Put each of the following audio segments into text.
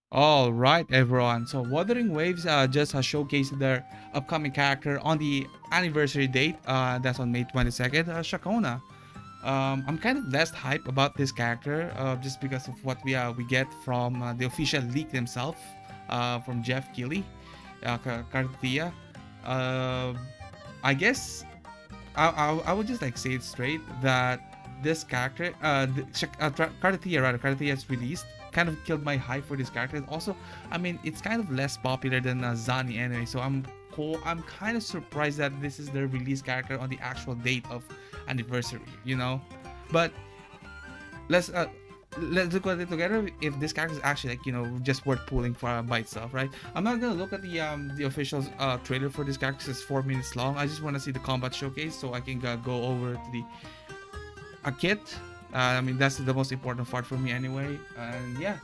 All right, everyone. So, Wuthering Waves just showcased their upcoming character on the anniversary date. That's on May 22nd. Ciaccona. I'm kind of less hype about this character, just because of what we get from the official leak themselves, from Jeff Keighley, Cartia. Uh, I guess I would just like say it straight that this character, Cartia's released, kind of killed my hype for this character. Also, I mean, it's kind of less popular than Zani anyway, so I'm kind of surprised that this is their release character on the actual date of anniversary, you know. But let's uh let's look at it together if this character is actually, like, just worth pulling for by itself, right? I'm not gonna look at the official trailer for this character 'cause it's 4 minutes long. I just want to see the combat showcase so I can go over to the a kit. I mean, that's the most important part for me anyway. And yeah,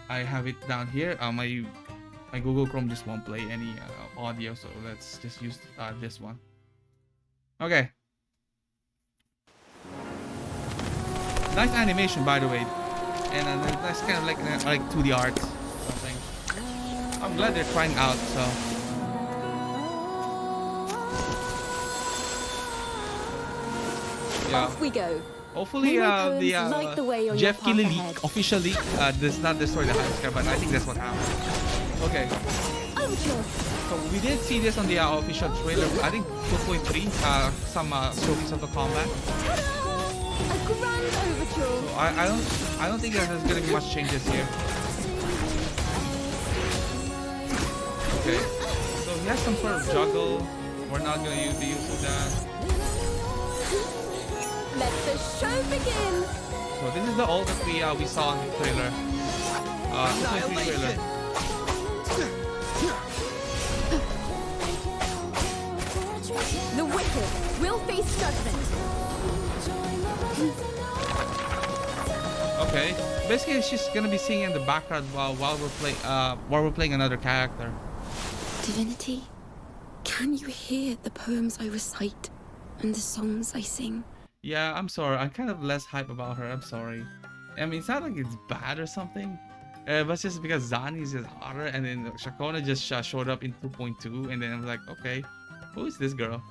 I have it down here. My Google Chrome just won't play any audio, so let's just use this one. Okay. Nice animation, by the way, and that's kind of like 2D art something. I'm glad they're trying out. So yeah, off we go. hopefully the Jeff Keighley leak, official leak, does not destroy the hype, but I think that's what happened. Okay. So we did see this on the official trailer. I think 2.3. Some showcase of the combat. A grand overture. So I don't think that there's gonna be much changes here. Okay. So he has some sort of juggle. We're not gonna use the use of that. Let the show begin. So this is the ult that we saw in the trailer. 2.3 trailer. The wicked will face judgment. Okay. Basically, she's gonna be singing in the background while we're playing another character. Divinity, can you hear the poems I recite and the songs I sing? Yeah, I'm sorry. I'm kind of less hype about her. I'm sorry. I mean, it's not like it's bad or something. But it's just because Zani is just hotter, and then Ciaccona just showed up in 2.2, and then I was like, okay, who is this girl?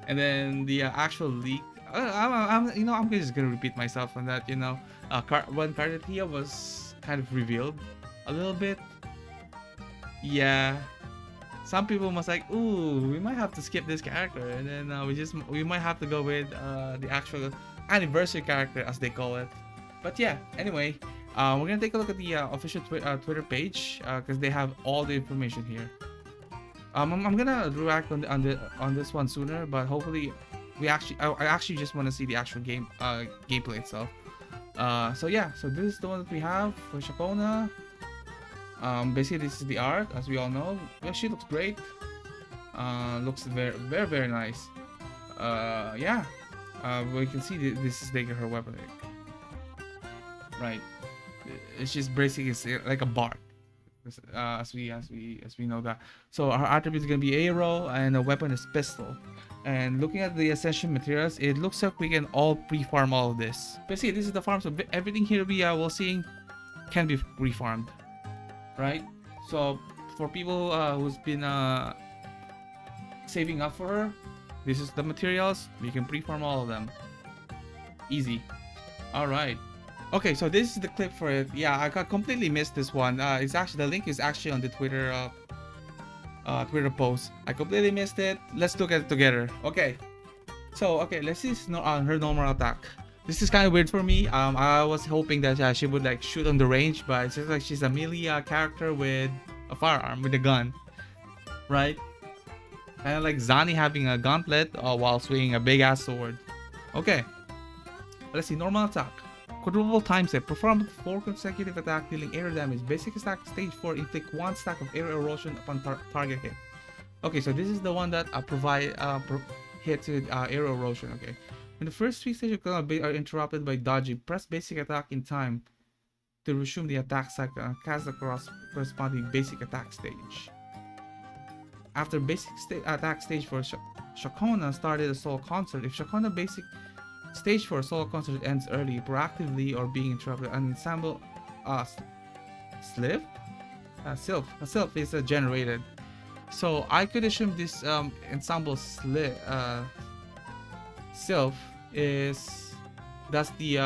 And then the actual leak. I'm just gonna repeat myself on that. When Cardatia was kind of revealed a little bit. Yeah, some people must like, ooh, we might have to skip this character, and then we might have to go with the actual anniversary character, as they call it. But yeah, anyway, we're gonna take a look at the official Twitter page, because they have all the information here. I'm gonna react on this one sooner, but hopefully I actually just want to see the actual gameplay itself. So yeah, so this is the one that we have for Ciaccona. Basically this is the art, as we all know. Yeah, she looks great. Looks very, very, very nice. Yeah. We can see this is taking her weapon. Right. It's just basically like a bark. As we know that. So our attribute is gonna be arrow, and a weapon is pistol. And looking at the essential materials, it looks like we can all pre-farm all of this. Basically, this is the farm, so everything here we will seeing can be pre-farmed, right? So for people who's been saving up for her, this is the materials. We can pre-farm all of them. Easy. All right. Okay, so this is the clip for it. Yeah, I completely missed this one. It's actually, the link is actually on the Twitter Twitter post. I completely missed it. Let's look at it together. Okay. So let's see her normal attack. This is kind of weird for me. I was hoping that she would like shoot on the range, but it's just like she's a melee character with a firearm, with a gun, right? Kind of like Zani having a gauntlet while swinging a big ass sword. Okay. Let's see, normal attack. Quadruple time set. Perform 4 consecutive attacks dealing air damage. Basic attack stage 4. Inflict 1 stack of air erosion upon target hit. Okay, so this is the one that hits with air erosion. Okay. When the first 3 stages are interrupted by dodging, press basic attack in time to resume the attack cycle and cast across corresponding basic attack stage. After basic attack stage for Ciaccona started a solo concert. If Ciaccona basic stage 4 solo concert ends early, proactively, or being interrupted, an ensemble slip Sylph is generated. So I could assume this ensemble Sylph is that's the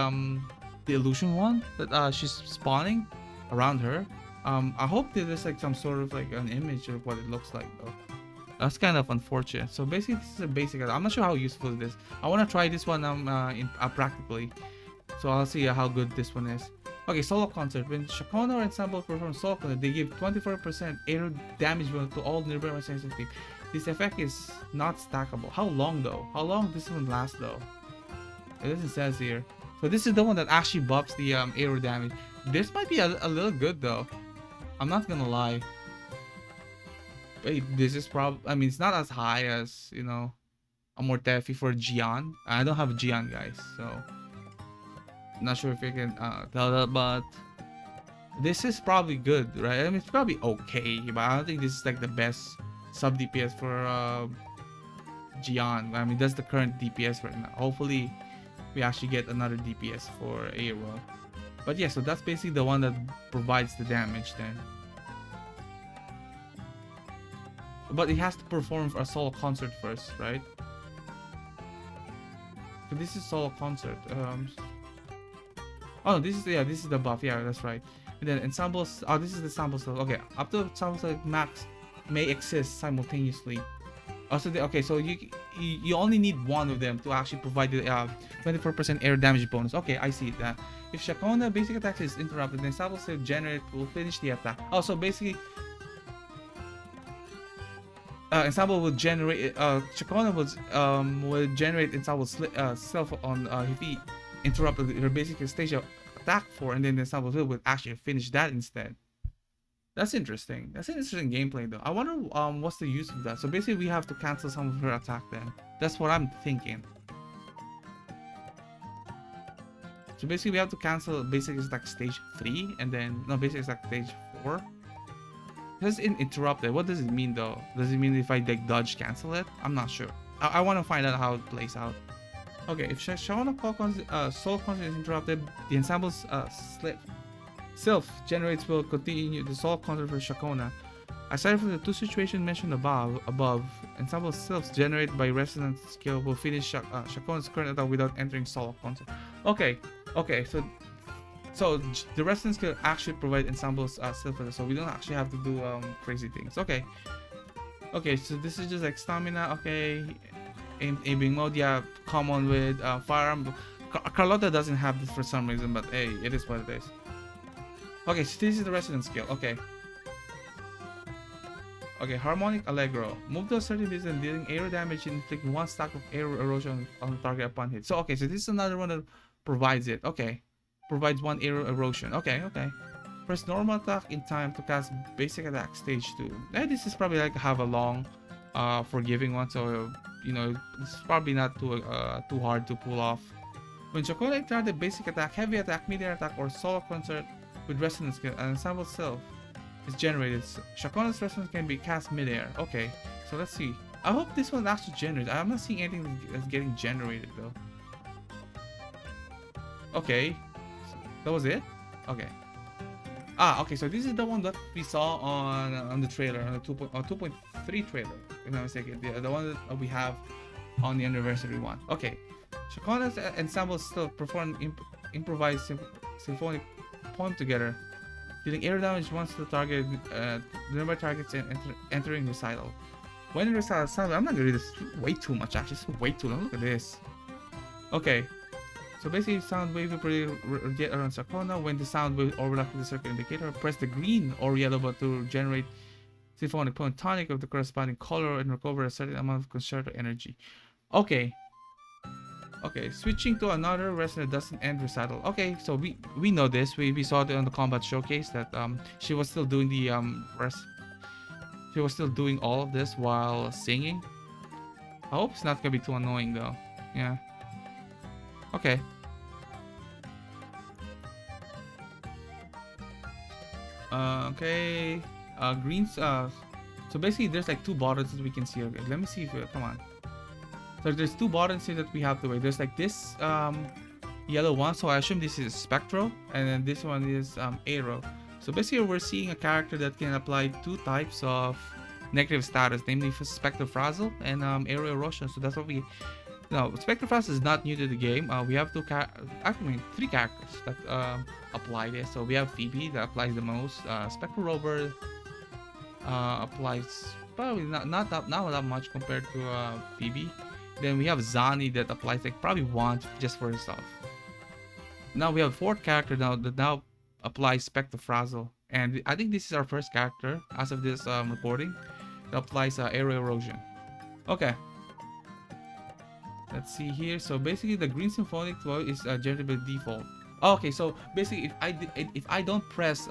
illusion one that she's spawning around her. I hope that there's like some sort of like an image of what it looks like though. That's kind of unfortunate. So basically, this is a basic. I'm not sure how useful it is. I want to try this one practically. So I'll see how good this one is. Okay, solo concert. When Ciaccona or ensemble perform solo concert, they give 24% air damage to all nearby mercenaries team. This effect is not stackable. How long though? How long this one lasts though? It doesn't says here. So this is the one that actually buffs the aero damage. This might be a little good though. I'm not gonna lie. Wait, this is I mean, it's not as high as, you know, a Mortefi for Gian. I don't have Gian, guys, so not sure if you can tell that, but this is probably good, right? I mean, it's probably okay, but I don't think this is like the best sub DPS for Gian. I mean, that's the current DPS right now. Hopefully, we actually get another DPS for Aero. But yeah, so that's basically the one that provides the damage then. But it has to perform a solo concert first, right? So this is solo concert. Oh, this is the buff. Yeah, that's right. And then ensembles. Oh, this is the sample stuff. Okay, up to ensembles like max may exist simultaneously. Also, okay, so you only need one of them to actually provide the 24% air damage bonus. Okay, I see that. If Ciaccona basic attack is interrupted, then ensemble save generate will finish the attack. Also, basically, ensemble will generate. Ciaccona will generate ensemble self on if he interrupted her basic stage of attack 4, and then the ensemble will actually finish that instead. That's interesting. That's an interesting gameplay though. I wonder what's the use of that. So basically we have to cancel some of her attack then. That's what I'm thinking. So basically we have to cancel basic attack stage 3 and then no basic attack stage 4. This is interrupted. What does it mean though? Does it mean if I like dodge cancel it? I'm not sure. I want to find out how it plays out. Okay, if Ciaccona soul concert is interrupted, the ensemble's Sylph generates will continue the soul concert for Ciaccona. Aside from the two situations mentioned above, ensemble Sylphs generated by resonance skill will finish Ciaccona's current attack without entering solo concert. Okay, so the resonance skill actually provide ensembles Sylph, so we don't actually have to do crazy things. Okay, so this is just like stamina. Okay, aiming mode, yeah, common with firearm. Carlotta doesn't have this for some reason, but hey, it is what it is. Okay, so this is the resonance skill. Okay, harmonic allegro. Move to a certain distance, dealing aero damage and inflict 1 stack of aero erosion on the target upon hit. So okay, so this is another one that provides it. Okay, provides 1 aero erosion. Okay. Press normal attack in time to cast basic attack stage 2. This is probably like have a long forgiving one, so you know it's probably not too hard to pull off. When Ciaccona enters the basic attack, heavy attack, mid-air attack, or solo concert with resonance skill, an ensemble Sylph is generated. Ciaccona's resonance can be cast mid-air. Okay, so let's see. I hope this one actually generates. I'm not seeing anything that's getting generated though. Okay, that was it. Okay. Okay. So this is the one that we saw on the trailer, on the 2.3 trailer. If I'm not mistaken, the one that we have on the anniversary one. Okay. Ciaccona's ensemble still perform improvised symphonic poem together, dealing air damage once to the target, the number of targets entering recital. When in recital sound, I'm not gonna read this way too much actually, it's way too long. Look at this. Okay, so basically sound wave will radiate around Ciaccona. When the sound wave overlaps with the circle indicator, press the green or yellow button to generate symphonic poem tonic of the corresponding color and recover a certain amount of concerto energy. Okay, switching to another resonant doesn't end recital. Okay, so we know this. We saw it on the combat showcase that she was still doing the she was still doing all of this while singing. I hope it's not gonna be too annoying though. Yeah. Okay. Okay. Greens. So basically, there's like 2 buttons that we can see. Okay, let me see if come on. So there's 2 buttons here that we have to wait. There's like this yellow one, so I assume this is Spectro, and then this one is Aero. So basically, we're seeing a character that can apply two types of negative status, namely for Spectre Frazzle and Aerial Erosion. So that's what we. No, Spectre Frazzle is not new to the game. We have actually three characters that apply this. So we have Phoebe that applies the most. Spectre Rover applies probably not that much compared to Phoebe. Then we have Zani that applies like probably once just for herself. Now we have a fourth character that now applies Spectre Frazzle, and I think this is our first character as of this recording that applies Aerial Erosion. Okay. Let's see here. So basically, the green symphonic flow is generated by default. Okay, so basically, if I don't press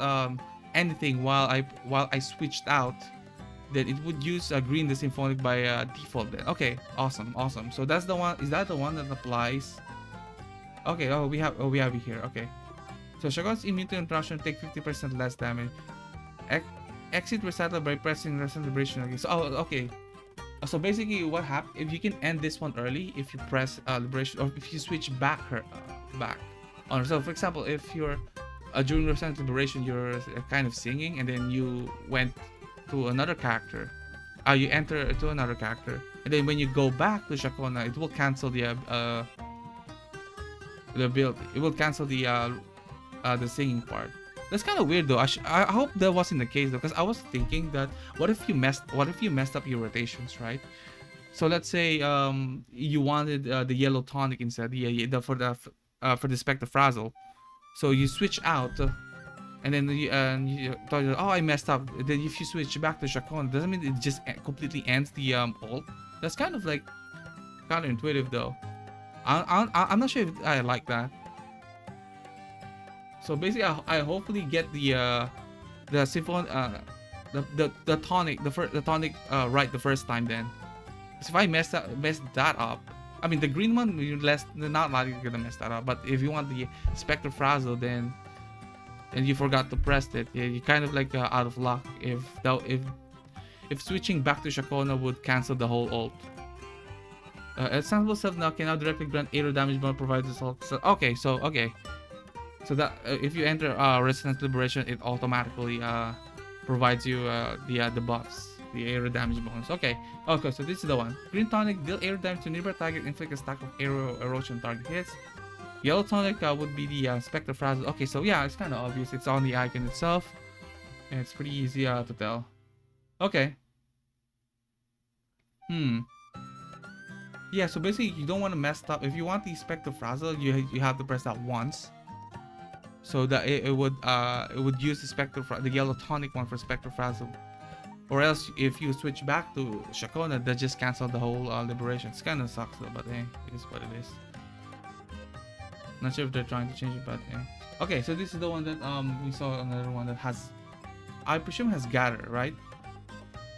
anything while I switched out, then it would use green the symphonic by default. Then okay, awesome. So that's the one. Is that the one that applies? Okay. Oh, we have it here. Okay. So Ciaccona's immune to interaction, take 50% less damage. Exit recital by pressing Resistance Liberation. Okay. So okay. So basically, what happens if you can end this one early if you press Liberation, or if you switch back. So for example, if you're during Resistance Liberation, you're kind of singing, and then you went to another character. You enter to another character, and then when you go back to Ciaccona, it will cancel the build. It will cancel the singing part. That's kind of weird though. I hope that wasn't the case though, because I was thinking that what if you messed up your rotations, right? So let's say you wanted the yellow tonic instead, for the Spectre Frazzle. So you switch out, and then you thought, oh, I messed up. Then if you switch back to Ciaccona, doesn't mean it just completely ends the ult. That's kind of like counterintuitive though. I'm not sure if I like that. So basically, I hopefully get the symphon the tonic right the first time then. Because if I mess that up, I mean the green one you're not likely gonna mess that up. But if you want the Spectre Frazzle, then you forgot to press it, yeah, you kind of like out of luck. If switching back to Ciaccona would cancel the whole ult. Example self now can now directly grant aerial damage bonus provided this ult. So, okay. So that if you enter Resistance Liberation, it automatically provides you the buffs, the aerial damage bonus. Okay, so this is the one. Green tonic, deal aerial damage to nearby target, inflict a stack of aerial erosion target hits. Yellow tonic would be the Spectre Frazzle. Okay, so yeah, it's kind of obvious. It's on the icon itself, and it's pretty easy to tell. Okay. Yeah, so basically you don't want to mess up. If you want the Spectre Frazzle, you have to press that once. So that it would use the yellow tonic one for Spectre Frazzle, or else if you switch back to Ciaccona, that just cancel the whole liberation. It's kind of sucks though, but hey, it is what it is. Not sure if they're trying to change it, but yeah. Okay, so this is the one that we saw another one that has, I presume has gather, right?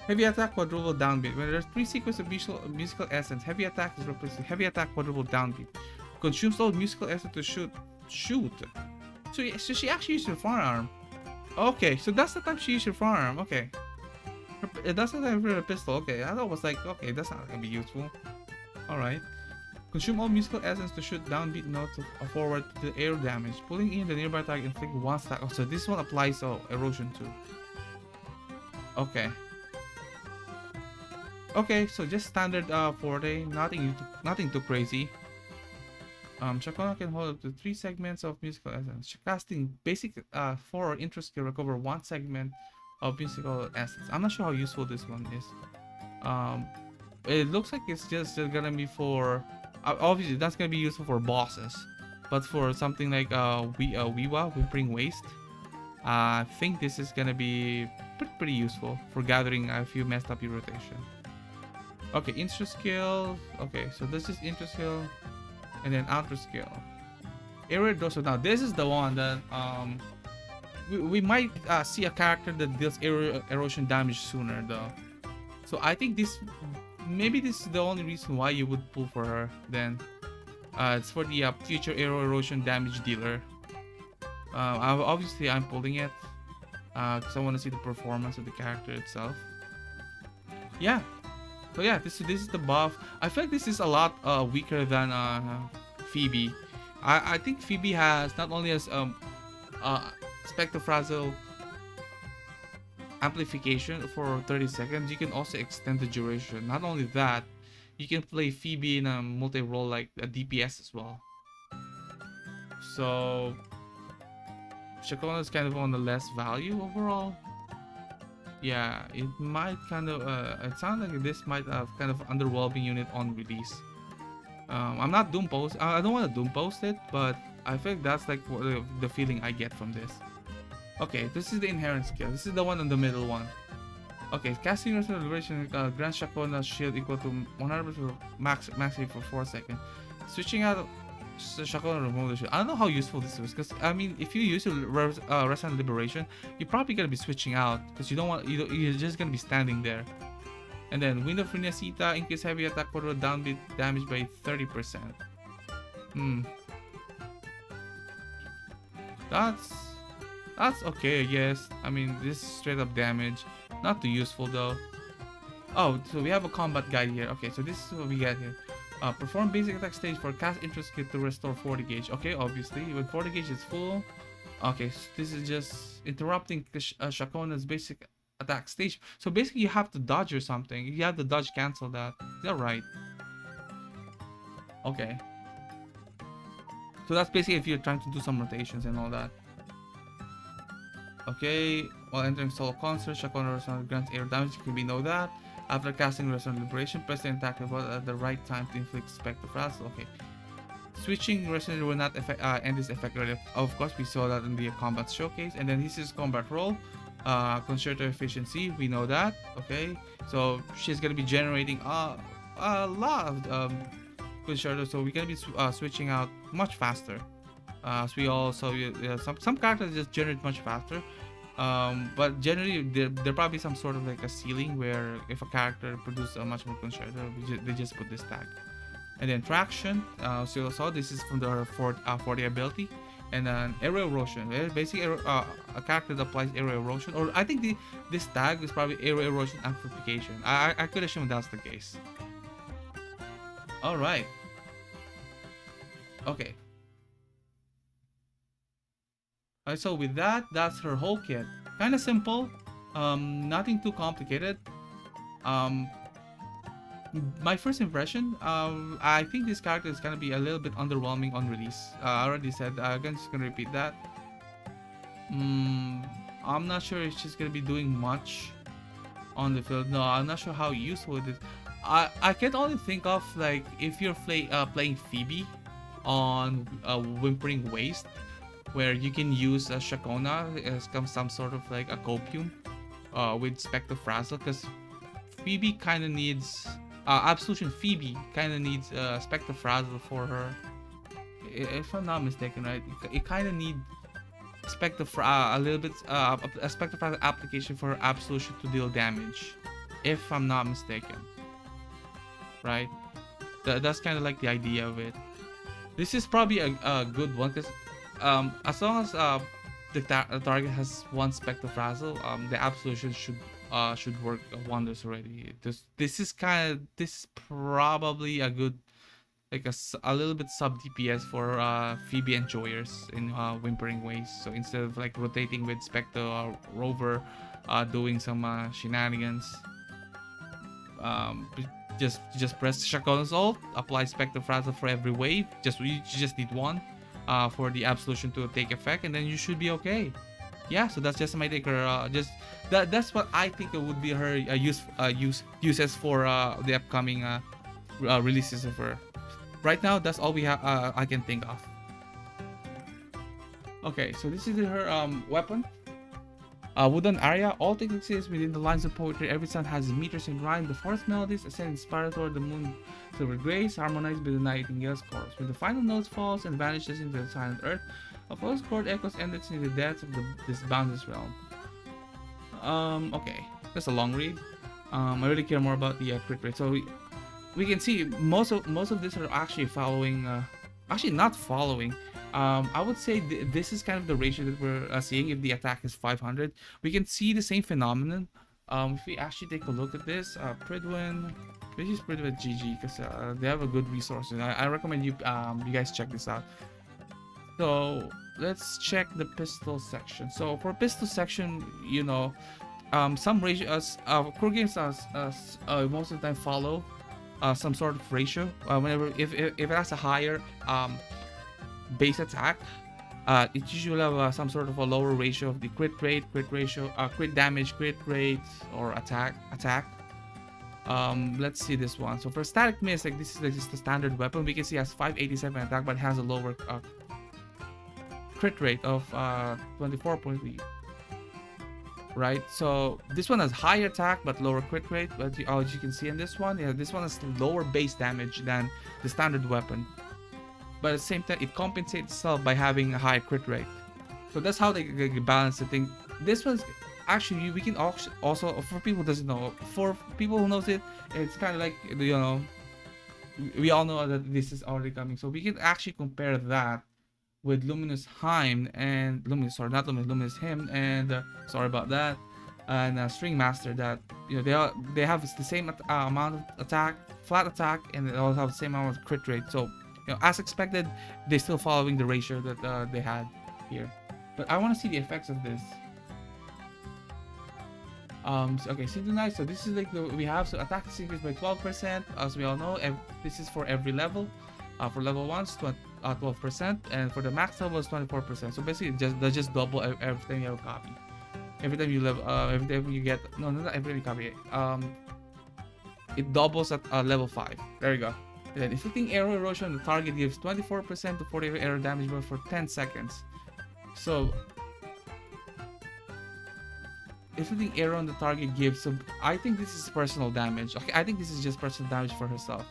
Heavy attack, quadruple downbeat. When there's 3 sequences of musical essence, heavy attack is replaced with heavy attack, quadruple downbeat. Consumes all musical essence to shoot. So she actually used her firearm. Okay, so that's the time she used her firearm. Okay. That's the time for her pistol. Okay, I thought it was like, okay, that's not gonna be useful. Alright. Consume all musical essence to shoot downbeat notes forward to the air damage. Pulling in the nearby target inflict 1 stack. Oh, so this one applies erosion too. Okay. Okay, so just standard forte, nothing too crazy. Ciaccona can hold up to 3 segments of musical essence. Casting basic 4 intro skill recover 1 segment of musical essence. I'm not sure how useful this one is. It looks like it's just gonna be for obviously that's gonna be useful for bosses, but for something like Weewa, Whimpering Waste, I think this is gonna be pretty useful for gathering if you messed up your rotation. Okay, intro skill. Okay, so this is intro skill. And then outer skill. Aerial Doso. Now this is the one that we might see a character that deals aerial erosion damage sooner though. So I think maybe this is the only reason why you would pull for her then. It's for the future aerial erosion damage dealer. Obviously I'm pulling it because I want to see the performance of the character itself. Yeah. So yeah, this is the buff. I feel like this is a lot weaker than Phoebe. I think Phoebe has not only has Spectre Frazzle, amplification for 30 seconds, you can also extend the duration. Not only that, you can play Phoebe in a multi-role like a DPS as well. So Ciaccona is kind of on the less value overall. Yeah, it might kind of it sounds like this might have kind of underwhelming unit on release. I'm not doom post. I don't want to doom post it, but I think that's like what the feeling I get from this. Okay, this is the inherent skill. This is the one in the middle one. Okay, casting Restoration Liberation grants Ciaccona's shield equal to 100% max for 4 seconds. Switching out Ciaccona remove the shield. I don't know how useful this is, because I mean, if you use Restoration Liberation, you're probably gonna be switching out because you don't want you're just gonna be standing there. And then Wind of Renacita increase heavy attack for downbeat damage by 30%. That's okay, I guess. I mean, this is straight up damage. Not too useful though. Oh, so we have a combat guide here. Okay, so this is what we get here. Perform basic attack stage for cast interest skill to restore 40 gauge. Okay, obviously, when 40 gauge is full. Okay, so this is just interrupting Ciaccona's basic attack stage. So basically, you have to dodge or something. You have to dodge cancel that. Is that right? Okay. So that's basically if you're trying to do some rotations and all that. Okay, while entering solo concert, Ciaccona grants air damage. We know that. After casting Restoration Liberation, press the attack at the right time to inflict Spectre Frazzle. Okay. Switching Restoration will not end this effect earlier. Of course, we saw that in the combat showcase. And then this is combat roll. Concerto efficiency, we know that. Okay. So she's gonna be generating a lot of concerto. So we're gonna be switching out much faster. So we also some characters just generate much faster. But generally there probably some sort of like a ceiling where if a character produces a much more concerto, they just put this tag. And then traction, so you saw this is from the 40 ability. And then aerial erosion, basically a character that applies aerial erosion, or I think this tag is probably aerial erosion amplification. I could assume that's the case. All right. Okay. Alright, so with that, that's her whole kit. Kind of simple, nothing too complicated. My first impression, I think this character is gonna be a little bit underwhelming on release. I already said, I'm just gonna repeat that. I'm not sure if she's gonna be doing much on the field. No, I'm not sure how useful it is. I can only think of like if you're playing Phoebe on Whimpering Waste, where you can use a Ciaccona as some sort of like a copium with Spectre Frazzle, because Phoebe kind of needs Absolution Phoebe kind of needs Spectre Frazzle for her. If I'm not mistaken, right? It kind of needs Spectre a little bit a Spectre Frazzle application for Absolution to deal damage, if I'm not mistaken. Right? That's kind of like the idea of it. This is probably a good one because as long as the target has one Spectre Frazzle, the Absolution should work wonders already. This is probably a good, like a little bit sub DPS for Phoebe enjoyers in Whimpering Ways. So instead of like rotating with Spectre or Rover, doing some shenanigans, just press Ciaccona's ult, apply Spectre Frazzle for every wave. You just need one for the Absolution to take effect, and then you should be okay. Yeah, so that's just my take. That's what I think it would be her uses for the upcoming releases of her. Right now, that's all we have. I can think of. Okay, so this is her weapon. Wooden Aria. All techniques is within the lines of poetry. Every sound has meters in rhyme. The forest melodies ascend inspired toward the moon. Silver grace harmonized with the nightingale's chorus. When the final note falls and vanishes into the silent earth, a false chord echoes endless in the depths of this boundless realm. Okay, that's a long read. I really care more about the crit rate. So we can see most of this are actually following. Actually, not following. I would say this is kind of the ratio that we're seeing. If the attack is 500, we can see the same phenomenon. If we actually take a look at this, Pridwin, this is Pridwin GG because they have a good resource, and I recommend you guys check this out. So let's check the pistol section. So for pistol section, you know, some ratios, core games most of the time follow some sort of ratio. Whenever if it has a higher base attack, it usually have some sort of a lower ratio of the crit rate, crit ratio, crit damage, crit rate, or attack. Let's see this one. So for static miss, like this is like just the standard weapon. We can see it has 587 attack, but it has a lower crit rate of 24.3. Right, so this one has higher attack but lower crit rate. But as you can see in this one, yeah, this one has lower base damage than the standard weapon. But at the same time, it compensates itself by having a higher crit rate. So that's how they balance the thing. This one's actually, we can also, for people who doesn't know, for people who knows it, it's kind of like, you know, we all know that this is already coming. So we can actually compare that with Luminous Hymn and Luminous Hymn, and sorry about that, and String Master. That, you know, they have the same amount of attack, flat attack, and they also have the same amount of crit rate. So, you know, as expected, they're still following the ratio that they had here. But I want to see the effects of this. Okay, synchronize. So this is like we have, so attack is increased by 12%, as we all know. This is for every level. For level 1, 12%, and for the max level is 24%. So basically, they just double every time you have a copy. Every time you level, every time you get, no, not every time you copy it. It doubles at level 5. There you go. And then inflicting arrow erosion on the target gives 24% to 40 arrow damage for 10 seconds. So inflicting arrow on the target gives, so I think this is personal damage. Okay, I think this is just personal damage for herself.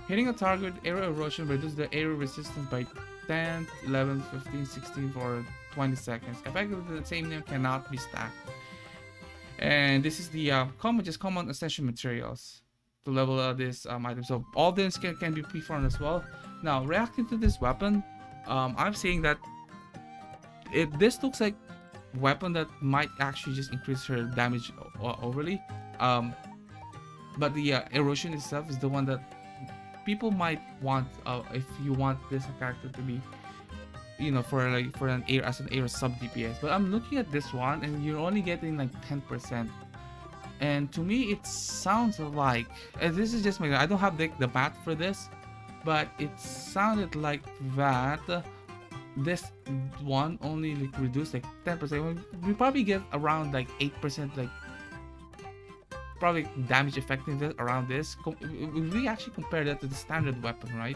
Hitting a target with arrow erosion reduces the arrow resistance by 10, 11, 15, 16 for 20 seconds. Effectively, the same name cannot be stacked. And this is the common essential materials to level this item. So all this can be preformed as well. Now, reacting to this weapon, I'm saying that this looks like weapon that might actually just increase her damage overly. But the erosion itself is the one that people might want, if you want this character to be, you know, for an air sub DPS. But I'm looking at this one and you're only getting like 10%, and to me it sounds like, this is just my, I don't have the math for this, but it sounded like that this one only like reduced like 10%. We probably get around like 8%, like probably damage effectiveness around this. We actually compare that to the standard weapon, right?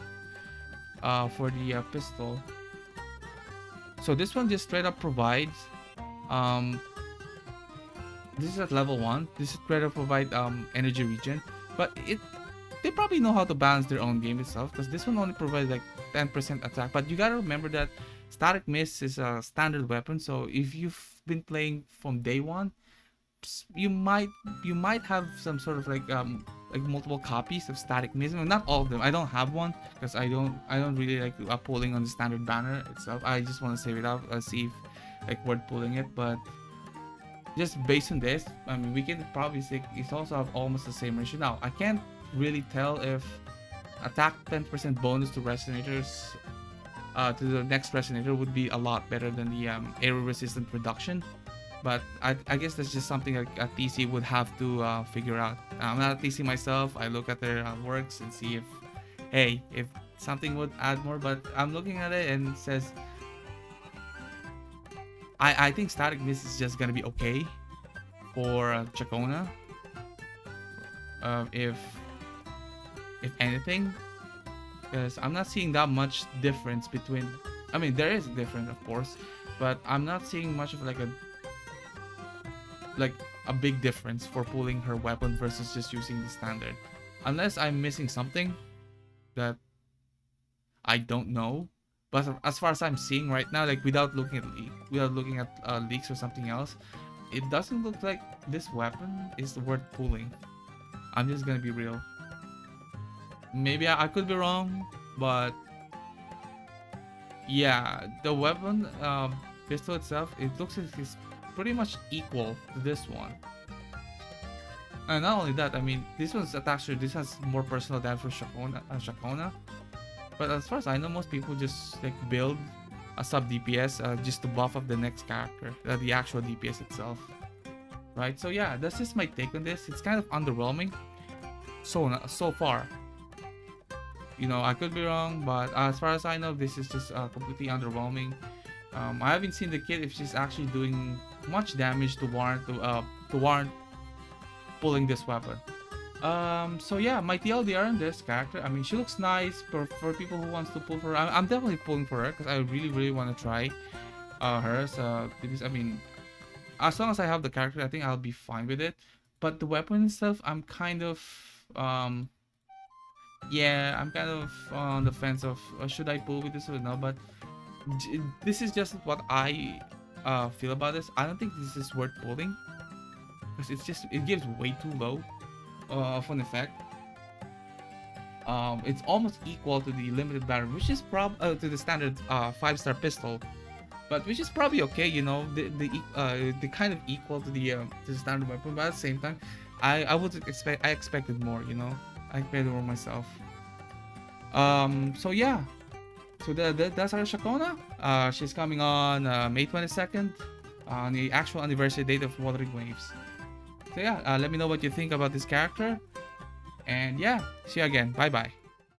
For the pistol. So this one just straight up provides, this is at level 1. This is straight up provide energy regen, but they probably know how to balance their own game itself, because this one only provides like 10% attack. But you gotta remember that static miss is a standard weapon, so if you've been playing from day one, you might have some sort of like multiple copies of static miss. Not all of them. I don't have one because I don't really like pulling on the standard banner itself. I just want to save it up, see if like word pulling it. But just based on this, I mean, we can probably say it's also have almost the same ratio. Now I can't really tell if attack 10% bonus to resonators to the next resonator would be a lot better than the arrow resistant reduction. But I guess that's just something like a TC would have to figure out. I'm not a TC myself. I look at their works and see if, hey, if something would add more. But I'm looking at it and it says, I think static miss is just gonna be okay for Ciaccona. If anything, because I'm not seeing that much difference between. I mean, there is a difference, of course, but I'm not seeing much of like a big difference for pulling her weapon versus just using the standard, unless I'm missing something that I don't know. But as far as I'm seeing right now, like without looking at leaks or something else, it doesn't look like this weapon is worth pulling. I'm just gonna be real. Maybe I could be wrong, but yeah, the weapon pistol itself, it looks like it's pretty much equal to this one. And not only that, I mean, this one's attack sure this has more personal damage for Ciaccona. But as far as I know, most people just like build a sub DPS just to buff up the next character, the actual DPS itself. right? So yeah, that's just my take on this. It's kind of underwhelming so far. You know, I could be wrong, but as far as I know, this is just completely underwhelming. I haven't seen the kid if she's actually doing much damage to warrant pulling this weapon. So yeah, my TLDR on this character, I mean, she looks nice for people who wants to pull for her. I'm definitely pulling for her because I really want to try her. So because I mean, as long as I have the character, I think I'll be fine with it. But the weapon and stuff, I'm kind of yeah, I'm kind of on the fence of should I pull with this or no. But this is just what I feel about this. I don't think this is worth pulling because it gives way too low of an effect. It's almost equal to the limited battery, which is to the standard 5-star pistol, but which is probably okay. You know, the kind of equal to the standard weapon, but at the same time, I expected more. You know, I expected more myself. So yeah, so that's our Ciaccona. She's coming on May 22nd, on the actual anniversary date of Wuthering Waves. So yeah, let me know what you think about this character. And yeah, see you again. Bye bye.